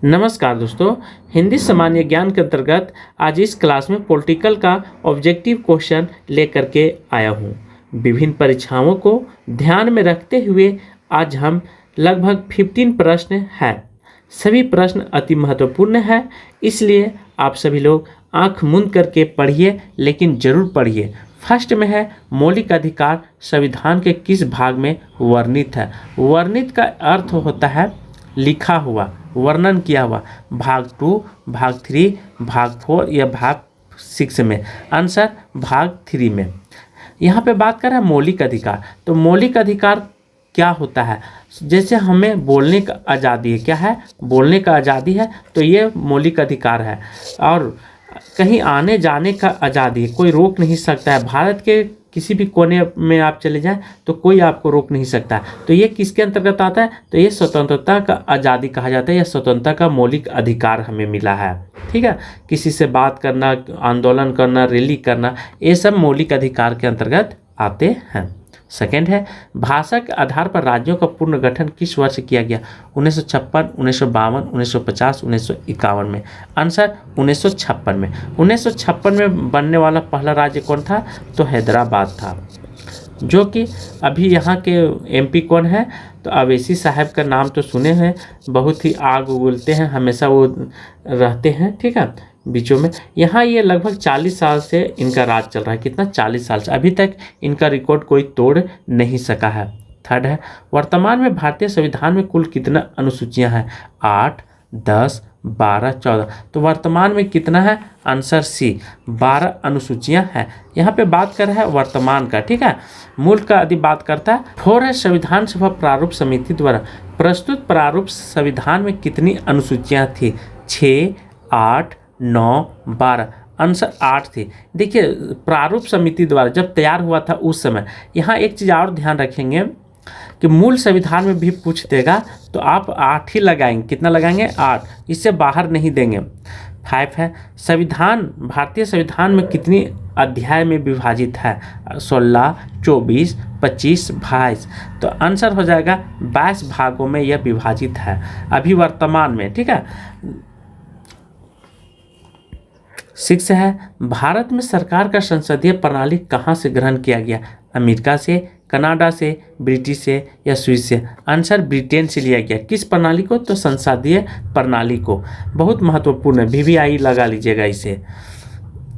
नमस्कार दोस्तों, हिंदी सामान्य ज्ञान के अंतर्गत आज इस क्लास में पॉलिटिकल का ऑब्जेक्टिव क्वेश्चन लेकर के आया हूँ। विभिन्न परीक्षाओं को ध्यान में रखते हुए आज हम लगभग 15 प्रश्न हैं। सभी प्रश्न अति महत्वपूर्ण हैं, इसलिए आप सभी लोग आंख मूंद करके पढ़िए, लेकिन जरूर पढ़िए। फर्स्ट में है मौलिक अधिकार संविधान के किस भाग में वर्णित है। वर्णित का अर्थ होता है लिखा हुआ, वर्णन किया हुआ। भाग 2, भाग 3, भाग 4 या भाग 6 में। आंसर भाग 3 में। यहाँ पे बात कर रहा है मौलिक अधिकार। तो मौलिक अधिकार क्या होता है? जैसे हमें बोलने का आज़ादी है, क्या है? बोलने का आज़ादी है, तो ये मौलिक अधिकार है। और कहीं आने जाने का आज़ादी है, कोई रोक नहीं सकता है। भारत के किसी भी कोने में आप चले जाएं तो कोई आपको रोक नहीं सकता। तो ये किसके अंतर्गत आता है? तो ये स्वतंत्रता का आज़ादी कहा जाता है। यह स्वतंत्रता का मौलिक अधिकार हमें मिला है। ठीक है, किसी से बात करना, आंदोलन करना, रैली करना, ये सब मौलिक अधिकार के अंतर्गत आते हैं। सेकेंड है भाषा के आधार पर राज्यों का पुनर्गठन किस वर्ष किया गया? 1956, 1952, 1950, 1951 में। आंसर 1956 में। 1956 में बनने वाला पहला राज्य कौन था? तो हैदराबाद था, जो कि अभी यहाँ के एमपी कौन है? तो अवैसी साहब का नाम तो सुने हैं, बहुत ही आग उगलते हैं, हमेशा वो रहते हैं। ठीक है, बीचों में। यहाँ ये लगभग 40 साल से इनका राज चल रहा है। कितना? 40 साल से। अभी तक इनका रिकॉर्ड कोई तोड़ नहीं सका है। थर्ड है वर्तमान में भारतीय संविधान में कुल कितना अनुसूचियां हैं? 8, 10, 12, 14। तो वर्तमान में कितना है? आंसर सी, 12 अनुसूचियां हैं। यहाँ पे बात कर रहा है वर्तमान का। ठीक है, मूल का यदि बात करता है। 4 है संविधान सभा प्रारूप समिति द्वारा प्रस्तुत प्रारूप संविधान में कितनी अनुसूचियां थी? 6, 8, 9, 12। आंसर 8 थी। देखिए, प्रारूप समिति द्वारा जब तैयार हुआ था उस समय। यहाँ एक चीज़ और ध्यान रखेंगे कि मूल संविधान में भी पूछ देगा तो आप 8 ही लगाएंगे। कितना लगाएंगे? 8, इससे बाहर नहीं देंगे। 5 है संविधान, भारतीय संविधान में कितनी अध्याय में विभाजित है? 16, 24, 25, 22। तो आंसर हो जाएगा 22 भागों में यह विभाजित है अभी वर्तमान में। ठीक है। 6 है भारत में सरकार का संसदीय प्रणाली कहाँ से ग्रहण किया गया? अमेरिका से, कनाडा से, ब्रिटिश से या स्विस से? आंसर ब्रिटेन से लिया गया। किस प्रणाली को? तो संसदीय प्रणाली को। बहुत महत्वपूर्ण है, VVI लगा लीजिएगा इसे।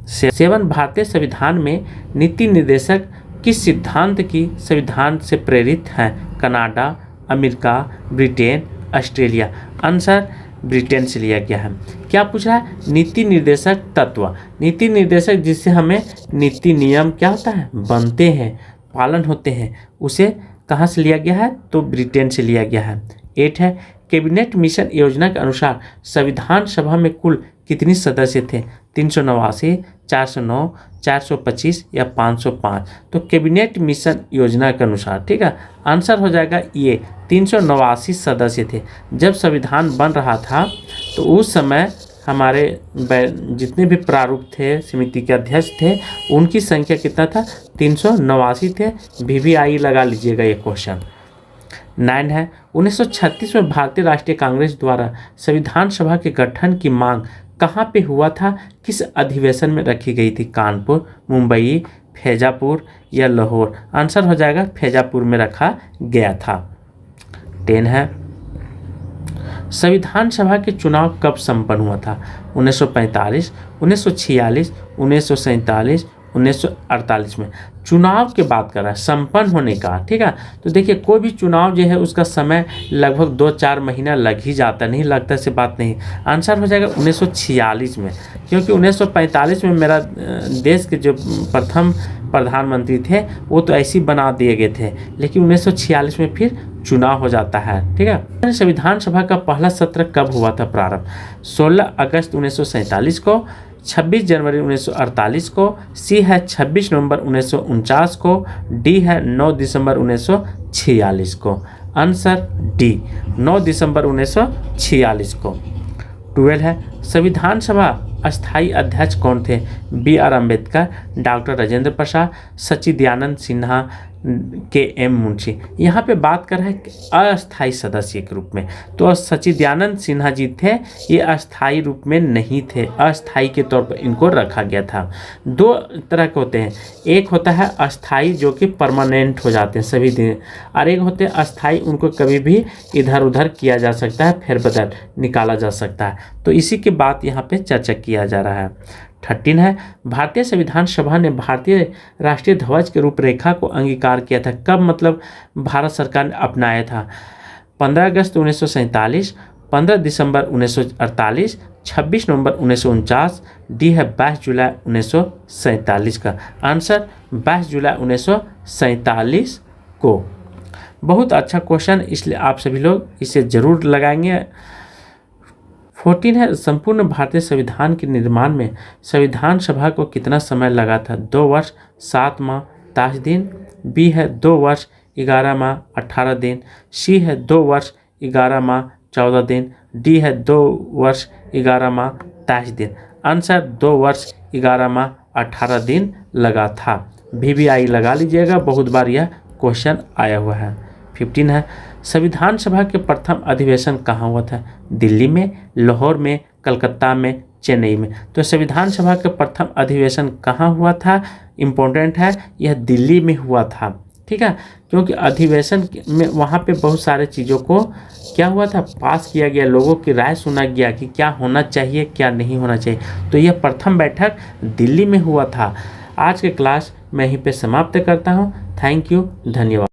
7 भारतीय संविधान में नीति निर्देशक किस सिद्धांत की संविधान से प्रेरित हैं? Canada, America, Britain, Australia? Answer Britain से लिया गया है। क्या पूछ रहा है? नीति निर्देशक तत्व। नीति निर्देशक जिससे हमें नीति नियम क्या होता है? बनते हैं, पालन होते हैं, उसे कहाँ से लिया गया है? तो ब्रिटेन से लिया गया है। 8 है कैबिनेट मिशन योजना के अनुसार संविधान सभा में कुल कितने सदस्य थे? 389, 409, 425 या 505? तो कैबिनेट मिशन योजना के अनुसार। ठीक है, आंसर हो जाएगा ये 389 सदस्य थे। जब संविधान बन रहा था तो उस समय हमारे जितने भी प्रारूप थे, समिति के अध्यक्ष थे, उनकी संख्या कितना था? 389 थे। VVI लगा लीजिएगा ये क्वेश्चन। 9 है 1936 में भारतीय राष्ट्रीय कांग्रेस द्वारा संविधान सभा के गठन की मांग कहाँ पे हुआ था? किस अधिवेशन में रखी गई थी? कानपुर, मुंबई, फैजापुर या लाहौर? आंसर हो जाएगा फैजापुर में रखा गया था। 10 है संविधान सभा के चुनाव कब संपन्न हुआ था? 1945, 1946, 1947, 1948 में। चुनाव की बात कर रहा है, संपन्न होने का। ठीक है, तो देखिए कोई भी चुनाव जो है उसका समय लगभग 2-4 महीना लग ही जाता, नहीं लगता से बात नहीं। आंसर हो जाएगा 1946 में, क्योंकि 1945 में मेरा देश के जो प्रथम प्रधानमंत्री थे वो तो ऐसे ही बना दिए गए थे, लेकिन 1946 में फिर चुनाव हो जाता है। ठीक है। संविधान सभा का पहला सत्र कब हुआ था प्रारंभ? 16 अगस्त 1947 को, 26 जनवरी 1948 को, सी है 26 नवंबर 1949 को, डी है 9 दिसंबर 1946 को। आंसर डी, 9 दिसंबर 1946 को। 12 है संविधान सभा अस्थायी अध्यक्ष कौन थे? BR अम्बेडकर, डॉक्टर राजेंद्र प्रसाद, सच्चिदानंद सिन्हा, के एम मुंशी। यहाँ पे बात कर रहे हैं अस्थाई सदस्य के रूप में, तो सच्चिदानंद सिन्हा जी थे, ये अस्थाई रूप में नहीं थे, अस्थाई के तौर पर इनको रखा गया था। दो तरह के होते हैं, एक होता है अस्थाई जो कि परमानेंट हो जाते हैं सभी दिन, और एक होते हैं अस्थाई, उनको कभी भी इधर उधर किया जा सकता है, फेरबदल निकाला जा सकता है। तो इसी की बात यहाँ पे चर्चा किया जा रहा है। 13 है, भारतीय संविधान सभा ने भारतीय राष्ट्रीय ध्वज के रूपरेखा को अंगीकार किया था। कब मतलब भारत सरकार ने अपनाया था? 15 अगस्त 1947, 15 दिसंबर 1948, 26 नवंबर 1949, डी है 22 जुलाई 1947 का आंसर 22 जुलाई 1947 को। बहुत अच्छा क्वेश्चन, इसलिए आप सभी लोग इसे जरूर लगाएंगे। 14 है, संपूर्ण भारतीय संविधान के निर्माण में संविधान सभा को कितना समय लगा था? 2 वर्ष 7 माह 23 दिन, बी है 2 वर्ष 11 माह 18 दिन, सी है 2 वर्ष 11 माह 14 दिन, डी है 2 वर्ष 11 माह 23 दिन। आंसर 2 वर्ष 11 माह 18 दिन लगा था। VVI लगा लीजिएगा, बहुत बार यह क्वेश्चन आया हुआ है। 15 है, संविधान सभा के प्रथम अधिवेशन कहाँ हुआ था? दिल्ली में, लाहौर में, कलकत्ता में, चेन्नई में। तो संविधान सभा के प्रथम अधिवेशन कहाँ हुआ था? इम्पोर्टेंट है, यह दिल्ली में हुआ था। ठीक है, क्योंकि अधिवेशन में वहाँ पे बहुत सारे चीज़ों को क्या हुआ था, पास किया गया, लोगों की राय सुना गया कि क्या होना चाहिए क्या नहीं होना चाहिए। तो यह प्रथम बैठक दिल्ली में हुआ था। आज के क्लास मैं यहीं पे समाप्त करता हूँ। थैंक यू, धन्यवाद।